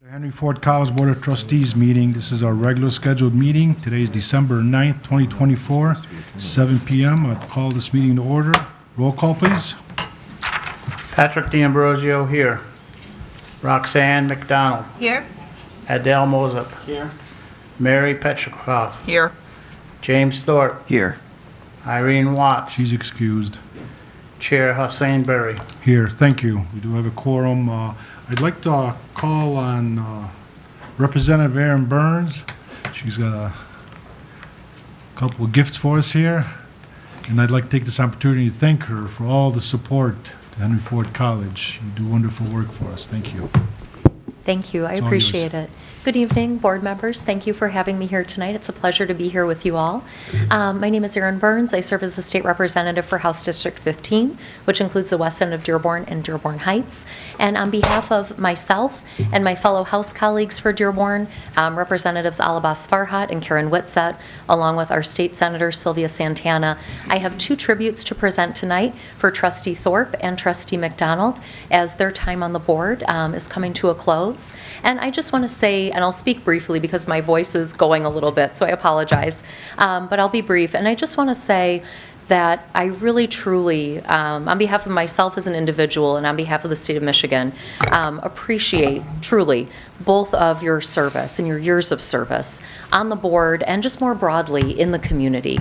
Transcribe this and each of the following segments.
Henry Ford College Board of Trustees meeting. This is our regular scheduled meeting. Today is December 9th, 2024, 7 p.m. I'll call this meeting to order. Roll call, please. Patrick D'Ambrosio here. Roxanne McDonald. Here. Adele Mozup. Here. Mary Petrikov. Here. James Thorpe. Here. Irene Watts. She's excused. Chair Hussein Berry. Here, thank you. We do have a quorum. I'd like to call on Representative Erin Burns. She's got a couple of gifts for us here, and I'd like to take this opportunity to thank her for all the support to Henry Ford College. You do wonderful work for us. Thank you. Thank you. I It's all appreciate yours. it. Good evening, board members. Thank you for having me here tonight. It's a pleasure to be here with you all. My name is Erin Burns. I serve as the state representative for House District 15, which includes the west end of Dearborn and Dearborn Heights. And on behalf of myself and my fellow House colleagues for Dearborn, Representatives Alabas Farhat and Karen Whitsett, along with our state senator Sylvia Santana, I have two tributes to present tonight for Trustee Thorpe and Trustee McDonald as their time on the board is coming to a close. And I just want to say, and I'll speak briefly because my voice is going a little bit, so I apologize, but I'll be brief. And I just want to say that I really truly, on behalf of myself as an individual and on behalf of the state of Michigan, appreciate truly both of your service and your years of service on the board and just more broadly in the community.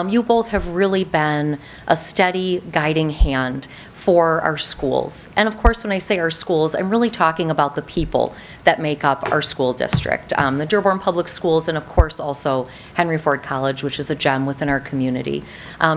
You both have really been a steady guiding hand for our schools. And of course, when I say our schools, I'm really talking about the people that make up our school district. The Dearborn Public Schools and of course also Henry Ford College, which is a gem within our community.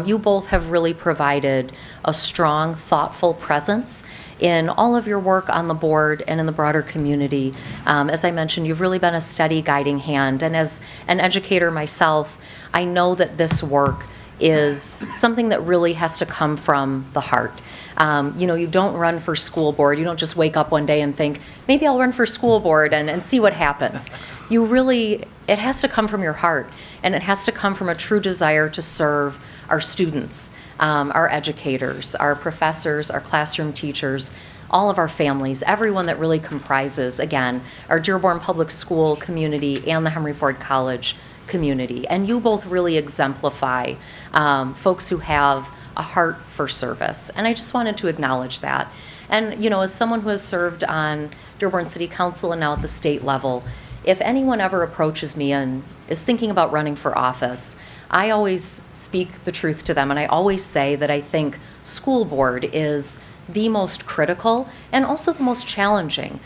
You both have really provided a strong, thoughtful presence in all of your work on the board and in the broader community. As I mentioned, you've really been a steady guiding hand. And as an educator myself, I know that this work is something that really has to come from the heart. You don't run for school board. You don't just wake up one day and think, maybe I'll run for school board and see what happens. It has to come from your heart, and it has to come from a true desire to serve our students, our educators, our professors, our classroom teachers, all of our families, everyone that really comprises, again, our Dearborn Public School community and the Henry Ford College community. And you both really exemplify folks who have a heart for service. And I just wanted to acknowledge that. And, as someone who has served on Dearborn City Council and now at the state level, if anyone ever approaches me and is thinking about running for office, I always speak the truth to them. And I always say that I think school board is the most critical and also the most challenging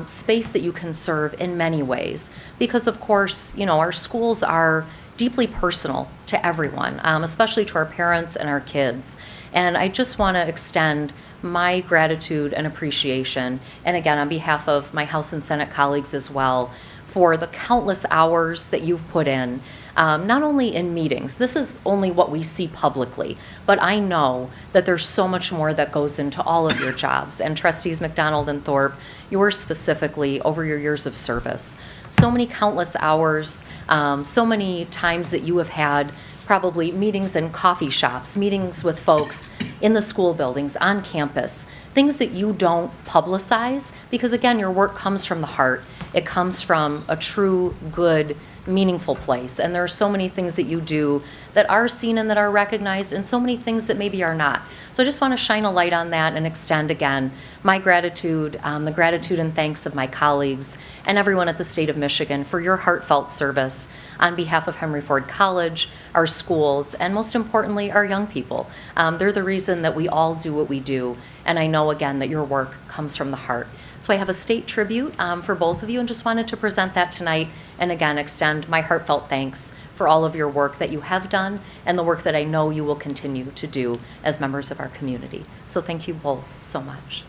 space that you can serve in many ways. Because, of course, our schools are deeply personal to everyone, especially to our parents and our kids. And I just want to extend my gratitude and appreciation, and again, on behalf of my House and Senate colleagues as well, for the countless hours that you've put in, not only in meetings. This is only what we see publicly, but I know that there's so much more that goes into all of your jobs. And Trustees McDonald and Thorpe, yours specifically, over your years of service. So many countless hours, so many times that you have had probably meetings in coffee shops, meetings with folks in the school buildings, on campus, things that you don't publicize because, again, your work comes from the heart. It comes from a true, good, meaningful place. And there are so many things that you do that are seen and that are recognized, and so many things that maybe are not. So I just want to shine a light on that and extend again my gratitude, the gratitude and thanks of my colleagues and everyone at the state of Michigan for your heartfelt service on behalf of Henry Ford College, our schools, and most importantly, our young people. They're the reason that we all do what we do. And I know, again, that your work comes from the heart. So I have a state tribute for both of you and just wanted to present that tonight and again extend my heartfelt thanks for all of your work that you have done and the work that I know you will continue to do as members of our community. So thank you both so much.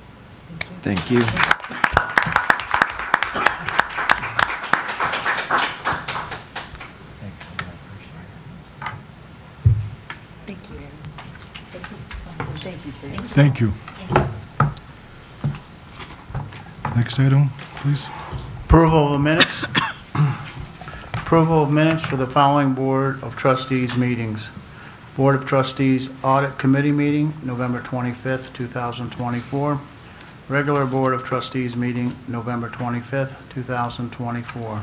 Thank you. Thank you, Erin. Thank you so much. Thank you for your Thank you. Next item, please. Approval of minutes. Approval of minutes for the following Board of Trustees meetings. Board of Trustees Audit Committee meeting, November 25th, 2024. Regular Board of Trustees meeting November 25th, 2024.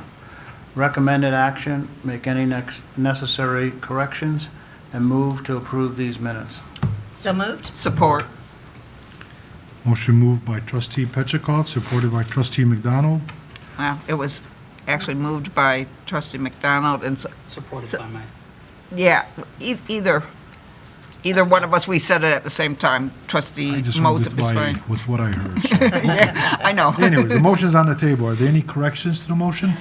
Recommended action, make any necessary corrections, and move to approve these minutes. So moved? Support. Motion moved by trustee Petrikov, supported by trustee McDonald. Well, it was actually moved by trustee McDonald and, Supported by my, yeah, either one of us, we said it at the same time. Trustee I just went Moses is fine. with what I heard. So. Yeah, I know. Anyways, the motion's on the table. Are there any corrections to the motion?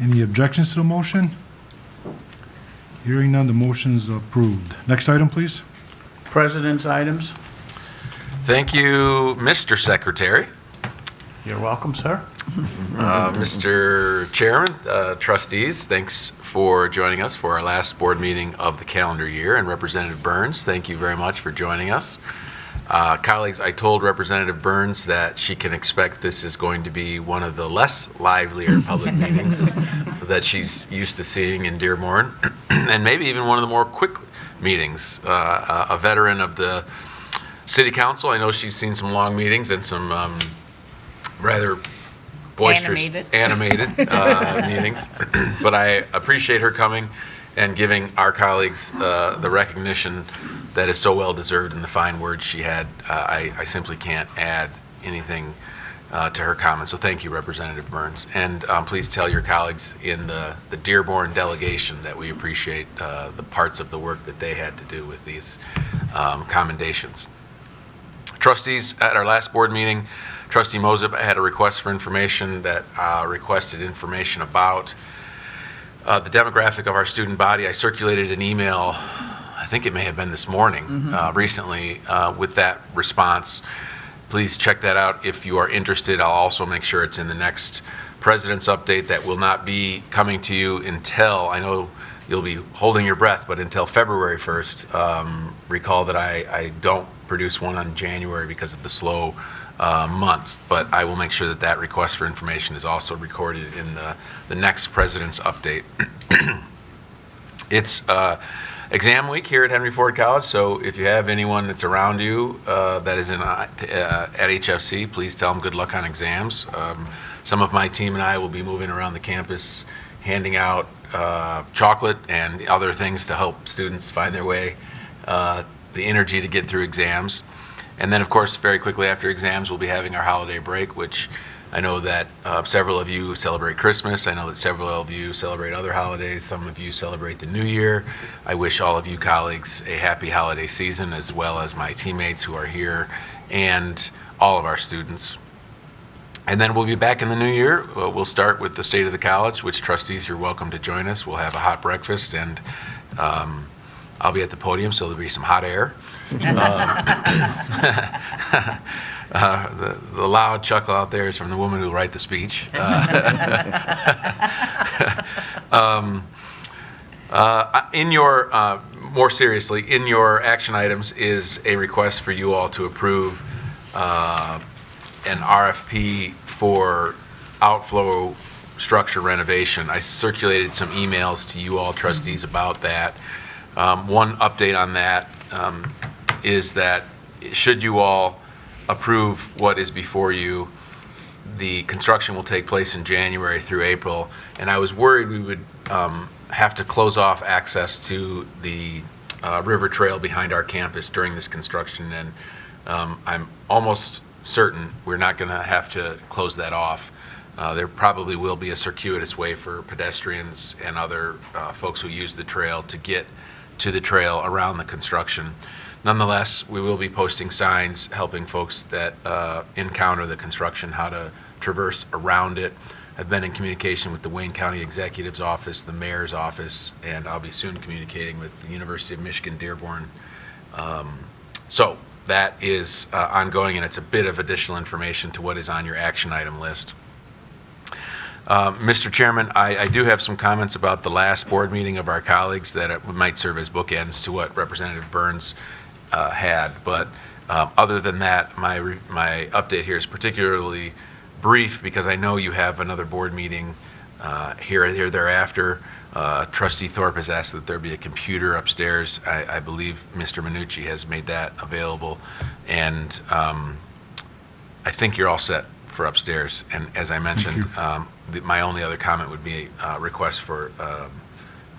Any objections to the motion? Hearing none, the motion's approved. Next item, please. President's items. Thank you, Mr. Secretary. You're welcome, sir. Mr. Chairman, trustees, thanks for joining us for our last board meeting of the calendar year. And Representative Burns, thank you very much for joining us. Colleagues, I told Representative Burns that she can expect this is going to be one of the less livelier public meetings that she's used to seeing in Dearborn, and maybe even one of the more quick meetings. A veteran of the City Council, I know she's seen some long meetings and some rather boisterous, animated meetings, but I appreciate her coming and giving our colleagues the recognition that is so well deserved in the fine words she had. I simply can't add anything to her comments. So thank you, Representative Burns. And please tell your colleagues in the Dearborn delegation that we appreciate the parts of the work that they had to do with these commendations. Trustees, at our last board meeting, Trustee Mosip had a request for information that requested information about the demographic of our student body. I circulated an email, I think it may have been this morning, recently, with that response. Please check that out if you are interested. I'll also make sure it's in the next President's Update that will not be coming to you until, I know you'll be holding your breath, but until February 1st. Recall that I don't produce one on January because of the slow month, but I will make sure that that request for information is also recorded in the next President's Update. It's exam week here at Henry Ford College, so if you have anyone that's around you that is at HFC, please tell them good luck on exams. Some of my team and I will be moving around the campus handing out chocolate and other things to help students find their way, the energy to get through exams. And then, of course, very quickly after exams, we'll be having our holiday break, which I know that several of you celebrate Christmas. I know that several of you celebrate other holidays. Some of you celebrate the New Year. I wish all of you colleagues a happy holiday season, as well as my teammates who are here and all of our students. And then we'll be back in the new year. We'll start with the State of the College, which trustees, you're welcome to join us. We'll have a hot breakfast, and I'll be at the podium, so there'll be some hot air. The loud chuckle out there is from the woman who will write the speech. In your, more seriously, in your action items is a request for you all to approve an RFP for outflow structure renovation. I circulated some emails to you all trustees about that. One update on that is that should you all approve what is before you, the construction will take place in January through April, and I was worried we would have to close off access to the river trail behind our campus during this construction, and I'm almost certain we're not going to have to close that off. There probably will be a circuitous way for pedestrians and other folks who use the trail to get to the trail around the construction. Nonetheless, we will be posting signs helping folks that encounter the construction how to traverse around it. I've been in communication with the Wayne County Executive's Office, the Mayor's Office, and I'll be soon communicating with the University of Michigan Dearborn. So that is ongoing, and it's a bit of additional information to what is on your action item list. Mr. Chairman, I do have some comments about the last board meeting of our colleagues that might serve as bookends to what Representative Burns had, but other than that, my update here is particularly brief because I know you have another board meeting here thereafter. Trustee Thorpe has asked that there be a computer upstairs. I believe Mr. Minucci has made that available, And I think you're all set for upstairs. And as I mentioned, my only other comment would be a request for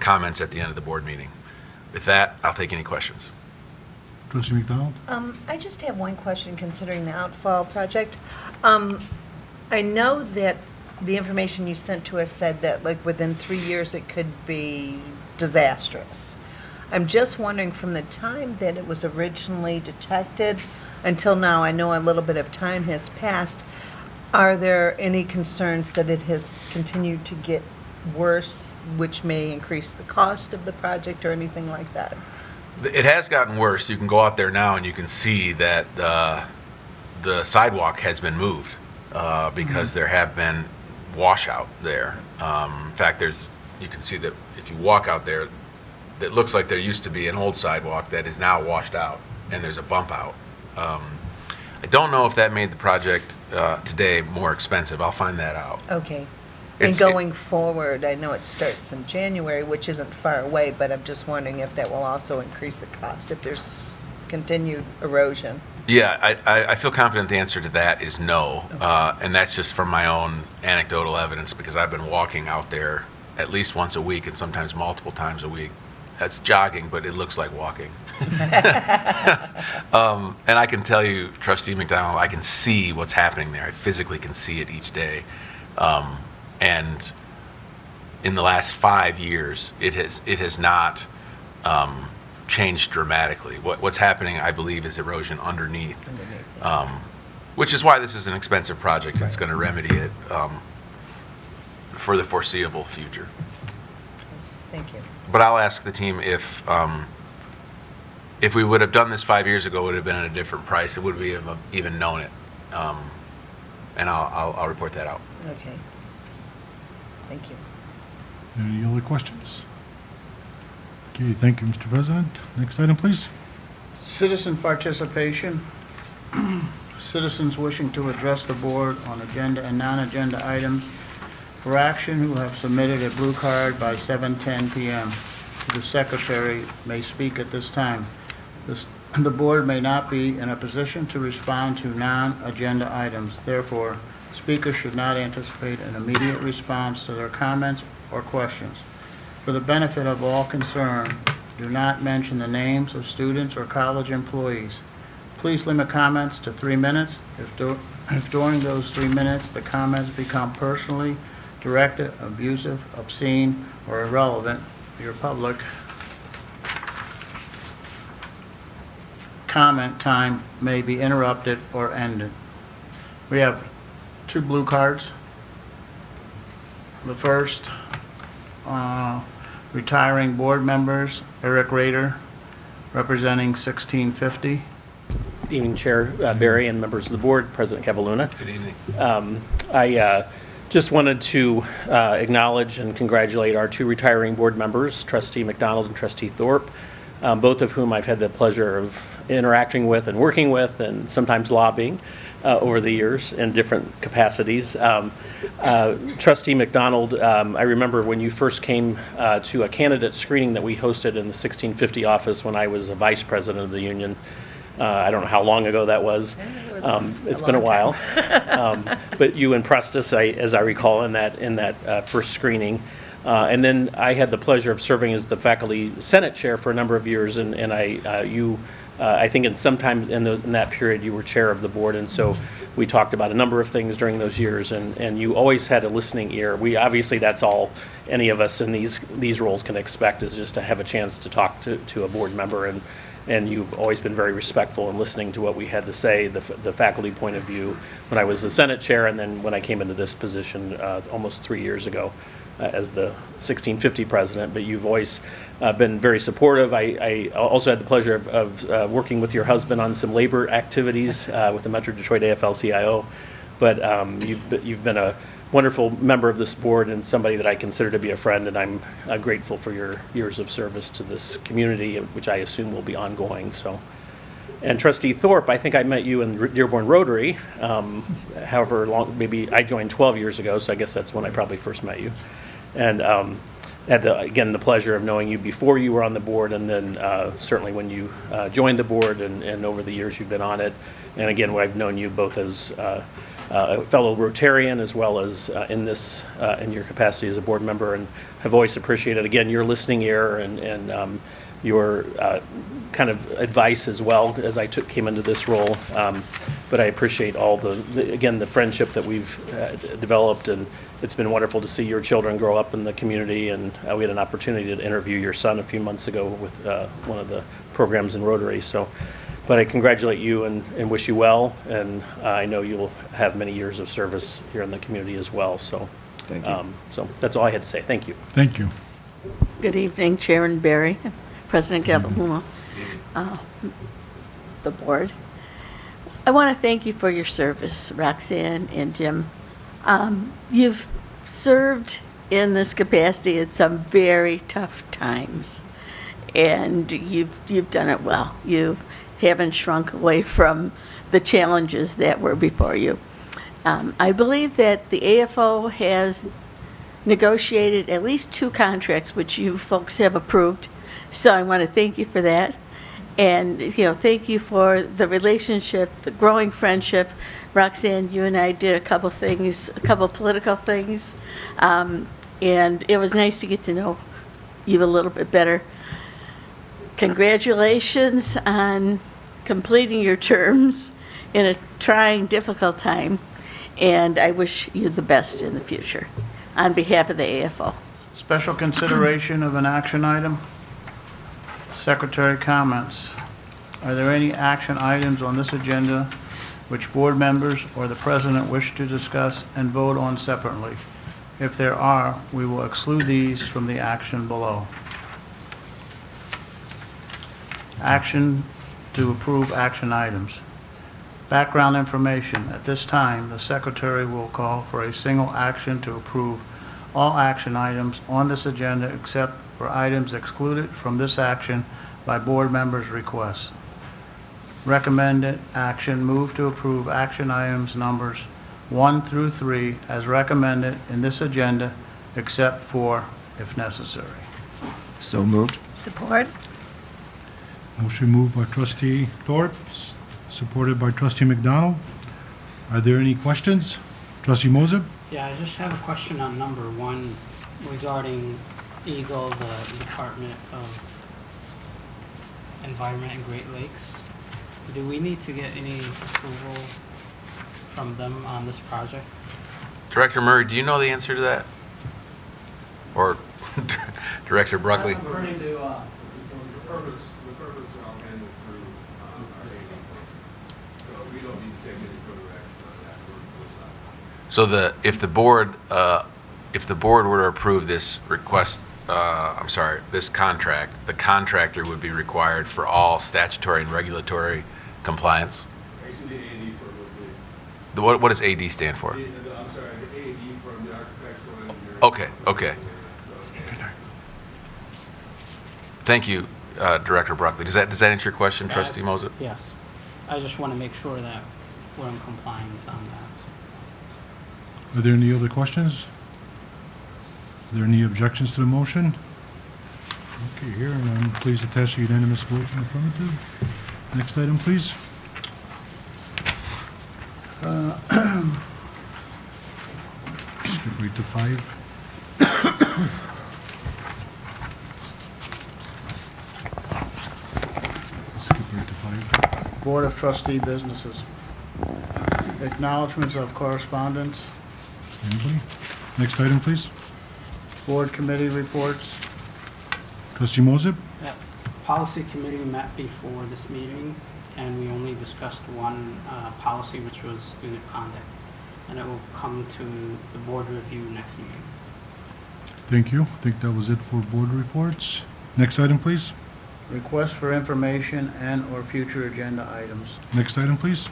comments at the end of the board meeting. With that, I'll take any questions. Trustee McDonald? I just have one question considering the outfall project. I know that the information you sent to us said that like within 3 years it could be disastrous. I'm just wondering from the time that it was originally detected until now, I know a little bit of time has passed. Are there any concerns that it has continued to get worse, which may increase the cost of the project or anything like that? It has gotten worse. You can go out there now and you can see that the sidewalk has been moved because there have been washout there. In fact, you can see that if you walk out there, it looks like there used to be an old sidewalk that is now washed out, and there's a bump out. I don't know if that made the project today more expensive. I'll find that out. Okay. And going forward, I know it starts in January, which isn't far away, but I'm just wondering if that will also increase the cost if there's continued erosion. Yeah, I feel confident the answer to that is no, and that's just from my own anecdotal evidence because I've been walking out there at least once a week and sometimes multiple times a week. That's jogging, but it looks like walking. And I can tell you, Trustee McDonald, I can see what's happening there. I physically can see it each day. And in the last 5 years, it has not changed dramatically. What's happening, I believe, is erosion underneath, which is why this is an expensive project. It's going to remedy it for the foreseeable future. Thank you. But I'll ask the team if we would have done this 5 years ago, it would have been at a different price. It would we have even known it, and I'll report that out. Okay. Thank you. Any other questions? Okay, thank you, Mr. President. Next item, please. Citizen participation. Citizens wishing to address the board on agenda and non-agenda items for action who have submitted a blue card by 7:10 p.m. The secretary may speak at this time. The board may not be in a position to respond to non-agenda items. Therefore, speakers should not anticipate an immediate response to their comments or questions. For the benefit of all concerned, do not mention the names of students or college employees. Please limit comments to 3 minutes. If during those 3 minutes the comments become personally directed, abusive, obscene, or irrelevant, your public comment time may be interrupted or ended. We have 2 blue cards. The first, retiring board members, Eric Rader, representing 1650. Good evening, Chair Barry and members of the board, President Cavaluna. Good evening. I just wanted to acknowledge and congratulate our 2 retiring board members, Trustee McDonald and Trustee Thorpe, both of whom I've had the pleasure of interacting with and working with and sometimes lobbying over the years in different capacities. Trustee McDonald, I remember when you first came to a candidate screening that we hosted in the 1650 office when I was a vice president of the union. I don't know how long ago that was. It's been a while. But you impressed us, as I recall, in that first screening. And then I had the pleasure of serving as the faculty senate chair for a number of years, and I think sometime in that period you were chair of the board, and so we talked about a number of things during those years, and you always had a listening ear. Obviously that's all any of us in these roles can expect, is just to have a chance to talk to a board member, and you've always been very respectful in listening to what we had to say, the faculty point of view, when I was the Senate chair, and then when I came into this position almost 3 years ago as the 1650 president. But you've always been very supportive. I also had the pleasure of working with your husband on some labor activities with the Metro Detroit AFL-CIO. But you've been a wonderful member of this board and somebody that I consider to be a friend, and I'm grateful for your years of service to this community, which I assume will be ongoing. So, and Trustee Thorpe, I think I met you in Dearborn Rotary, however long, maybe I joined 12 years ago, so I guess that's when I probably first met you. And had, again, the pleasure of knowing you before you were on the board, and then certainly when you joined the board, and over the years you've been on it. And again, I've known you both as a fellow Rotarian as well as in your capacity as a board member, and have always appreciated, again, your listening ear and your kind of advice as well as I came into this role. But I appreciate all the friendship that we've developed, and it's been wonderful to see your children grow up in the community. And we had an opportunity to interview your son a few months ago with one of the programs in Rotary. But I congratulate you and wish you well, and I know you'll have many years of service here in the community as well. So, Thank you. So that's all I had to say. Thank you. Thank you. Good evening, Chairman Barry, President Gabeluma, the board. I want to thank you for your service, Roxanne and Jim. You've served in this capacity at some very tough times, and you've done it well. You haven't shrunk away from the challenges that were before you. I believe that the AFO has negotiated at least 2 contracts, which you folks have approved. So I want to thank you for that. And, thank you for the relationship, the growing friendship. Roxanne, you and I did a couple political things. And it was nice to get to know you a little bit better. Congratulations on completing your terms in a trying, difficult time. And I wish you the best in the future on behalf of the AFO. Special consideration of an action item. Secretary comments. Are there any action items on this agenda which board members or the president wish to discuss and vote on separately? If there are, we will exclude these from the action below. Action to approve action items. Background information. At this time, the secretary will call for a single action to approve all action items on this agenda except for items excluded from this action by board members' requests. Recommended action: move to approve action items numbers 1 through 3 as recommended in this agenda, except for if necessary. So moved. Support? Motion moved by trustee Thorpe, supported by trustee McDonald. Are there any questions? Trustee Moser? Yeah, I just have a question on number 1 regarding Eagle, the Department of Environment and Great Lakes. Do we need to get any approval from them on this project? Director Murray, do you know the answer to that? Or Director Buckley? According to the purpose and through our meeting. So we don't need to take any further action on that. So if the board were to approve this request, this contract, the contractor would be required for all statutory and regulatory compliance? Actually, the A&E firm would be. What does AD stand for? The A&E firm, the architectural engineering. Okay. Thank you, Director Buckley. Does that answer your question, Trustee Moser? Yes. I just want to make sure that we're in compliance on that. Are there any other questions? Are there any objections to the motion? Okay, here, and I'm pleased to attach a unanimous vote in the affirmative. Next item, please. Skip right to 5. Skip right to 5. Board of Trustee businesses. Acknowledgements of correspondence. Anybody? Next item, please. Board committee reports. Trustee Moser? Yeah. Policy committee met before this meeting, and we only discussed one policy, which was student conduct, and it will come to the board review next meeting. Thank you. I think that was it for board reports. Next item, please. Request for information and/or future agenda items. Next item, please.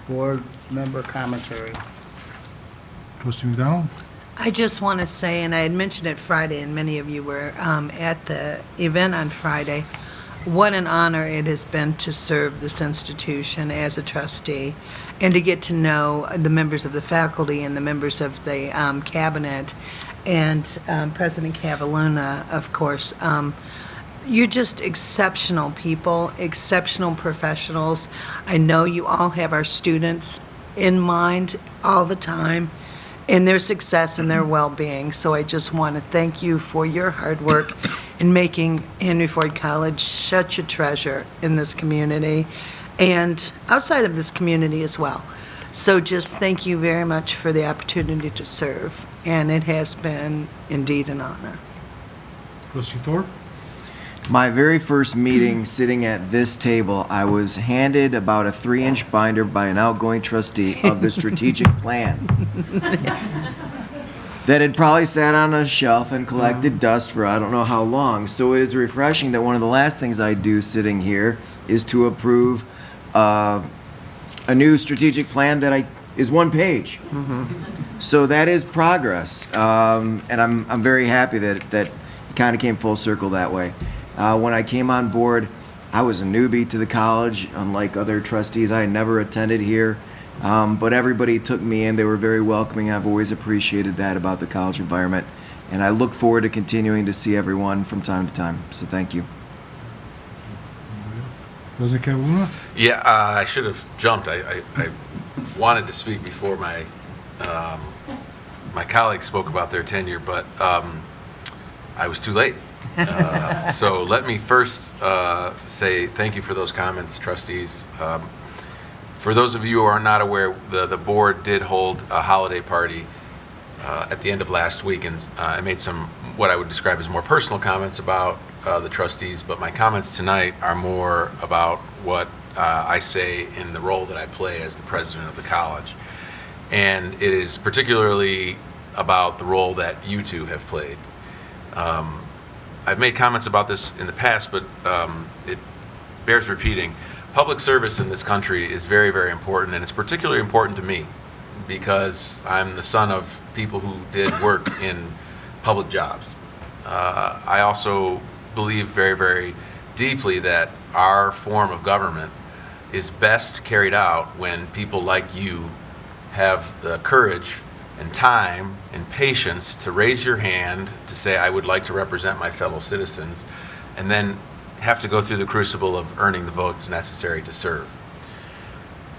Board member commentary. Trustee McDonald? I just want to say, and I had mentioned it Friday, and many of you were at the event on Friday, what an honor it has been to serve this institution as a trustee and to get to know the members of the faculty and the members of the cabinet and President Cavalluna, of course. You're just exceptional people, exceptional professionals. I know you all have our students in mind all the time and their success and their well-being. So I just want to thank you for your hard work in making Henry Ford College such a treasure in this community and outside of this community as well. So just thank you very much for the opportunity to serve, and it has been indeed an honor. Trustee Thorpe? My very first meeting sitting at this table, I was handed about a 3-inch binder by an outgoing trustee of the strategic plan that had probably sat on a shelf and collected dust for I don't know how long. So it is refreshing that one of the last things I do sitting here is to approve a new strategic plan that is one page. So that is progress, and I'm very happy that it kind of came full circle that way. When I came on board, I was a newbie to the college. Unlike other trustees, I had never attended here, but everybody took me in. They were very welcoming. I've always appreciated that about the college environment, and I look forward to continuing to see everyone from time to time. So thank you. President Cavalluna? Yeah, I should have jumped. I wanted to speak before my colleagues spoke about their tenure, but I was too late. So let me first say thank you for those comments, trustees. For those of you who are not aware, the board did hold a holiday party at the end of last week, and I made some what I would describe as more personal comments about the trustees, but my comments tonight are more about what I say in the role that I play as the president of the college. And it is particularly about the role that you two have played. I've made comments about this in the past, but it bears repeating. Public service in this country is very, very important, and it's particularly important to me because I'm the son of people who did work in public jobs. I also believe very, very deeply that our form of government is best carried out when people like you have the courage and time and patience to raise your hand to say, I would like to represent my fellow citizens, and then have to go through the crucible of earning the votes necessary to serve.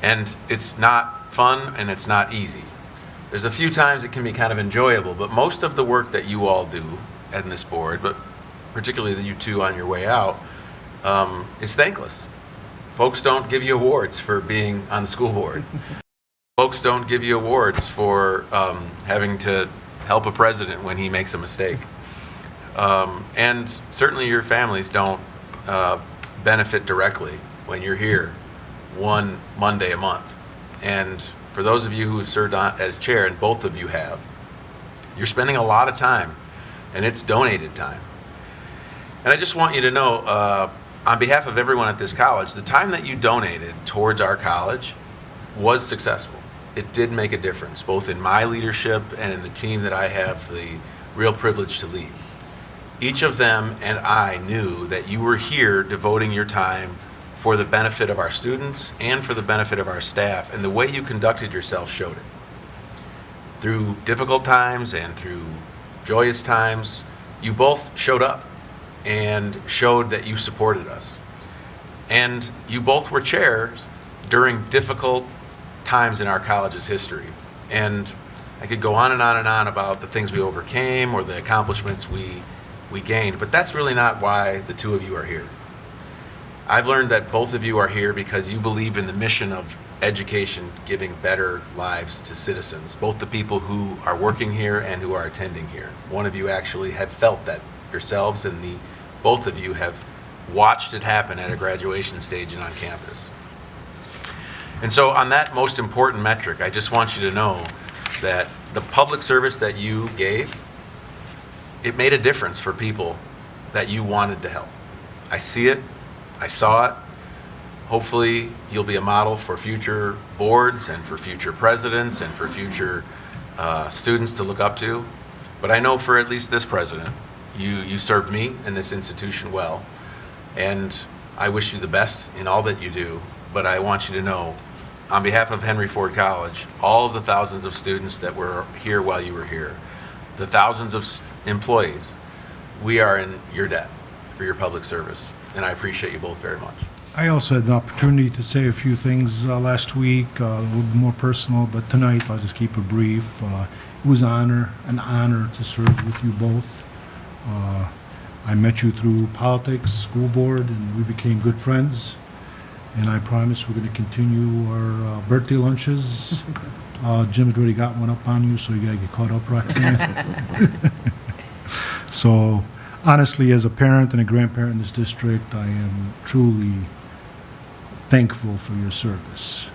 And it's not fun and it's not easy. There's a few times it can be kind of enjoyable, but most of the work that you all do in this board, but particularly you two on your way out, is thankless. Folks don't give you awards for being on the school board. Folks don't give you awards for having to help a president when he makes a mistake. And certainly your families don't benefit directly when you're here one Monday a month. And for those of you who have served as chair, and both of you have, you're spending a lot of time, and it's donated time. And I just want you to know, on behalf of everyone at this college, the time that you donated towards our college was successful. It did make a difference, both in my leadership and in the team that I have the real privilege to lead. Each of them and I knew that you were here devoting your time for the benefit of our students and for the benefit of our staff, and the way you conducted yourself showed it. Through difficult times and through joyous times, you both showed up and showed that you supported us. And you both were chairs during difficult times in our college's history. And I could go on and on and on about the things we overcame or the accomplishments we gained, but that's really not why the two of you are here. I've learned that both of you are here because you believe in the mission of education giving better lives to citizens, both the people who are working here and who are attending here. One of you actually had felt that yourselves, and both of you have watched it happen at a graduation stage and on campus. And so on that most important metric, I just want you to know that the public service that you gave, it made a difference for people that you wanted to help. I see it. I saw it. Hopefully, you'll be a model for future boards and for future presidents and for future students to look up to. But I know for at least this president, you served me and this institution well. And I wish you the best in all that you do. But I want you to know, on behalf of Henry Ford College, all of the thousands of students that were here while you were here, the thousands of employees, we are in your debt for your public service, and I appreciate you both very much. I also had the opportunity to say a few things last week, a little bit more personal, but tonight I'll just keep it brief. It was an honor to serve with you both. I met you through politics, school board, and we became good friends. And I promise we're going to continue our birthday lunches. Jim's already got one up on you, so you got to get caught up, Roxanne. So, honestly, as a parent and a grandparent in this district, I am truly thankful for your service.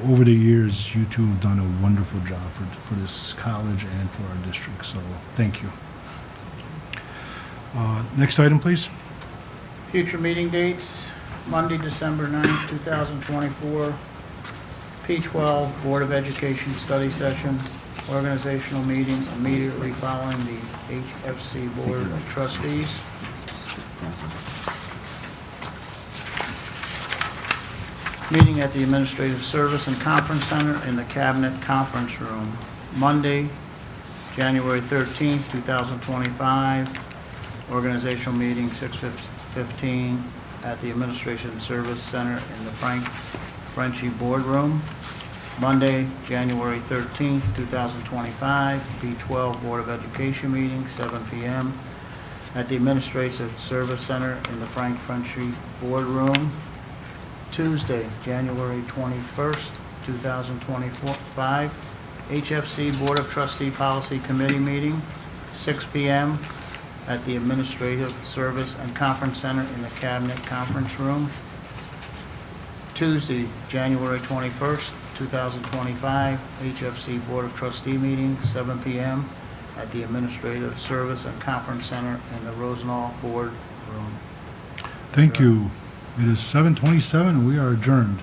Over the years, you two have done a wonderful job for this college and for our district, so thank you. Next item, please. Future meeting dates, Monday, December 9th, 2024, P12 Board of Education Study Session, organizational meeting immediately following the HFC Board of Trustees. Meeting at the Administrative Service and Conference Center in the Cabinet Conference Room, Monday, January 13th, 2025. Organizational meeting 6:15 at the Administration Service Center in the Frenchy Boardroom. Monday, January 13th, 2025, B12 Board of Education meeting, 7 p.m. at the Administrative Service Center in the Frenchy Boardroom. Tuesday, January 21st, 2025, HFC Board of Trustee Policy Committee meeting, 6 p.m. at the Administrative Service and Conference Center in the Cabinet Conference Room. Tuesday, January 21st, 2025, HFC Board of Trustee meeting, 7 p.m. at the Administrative Service and Conference Center in the Rosenau Board Room. Thank you. It is 7:27, and we are adjourned.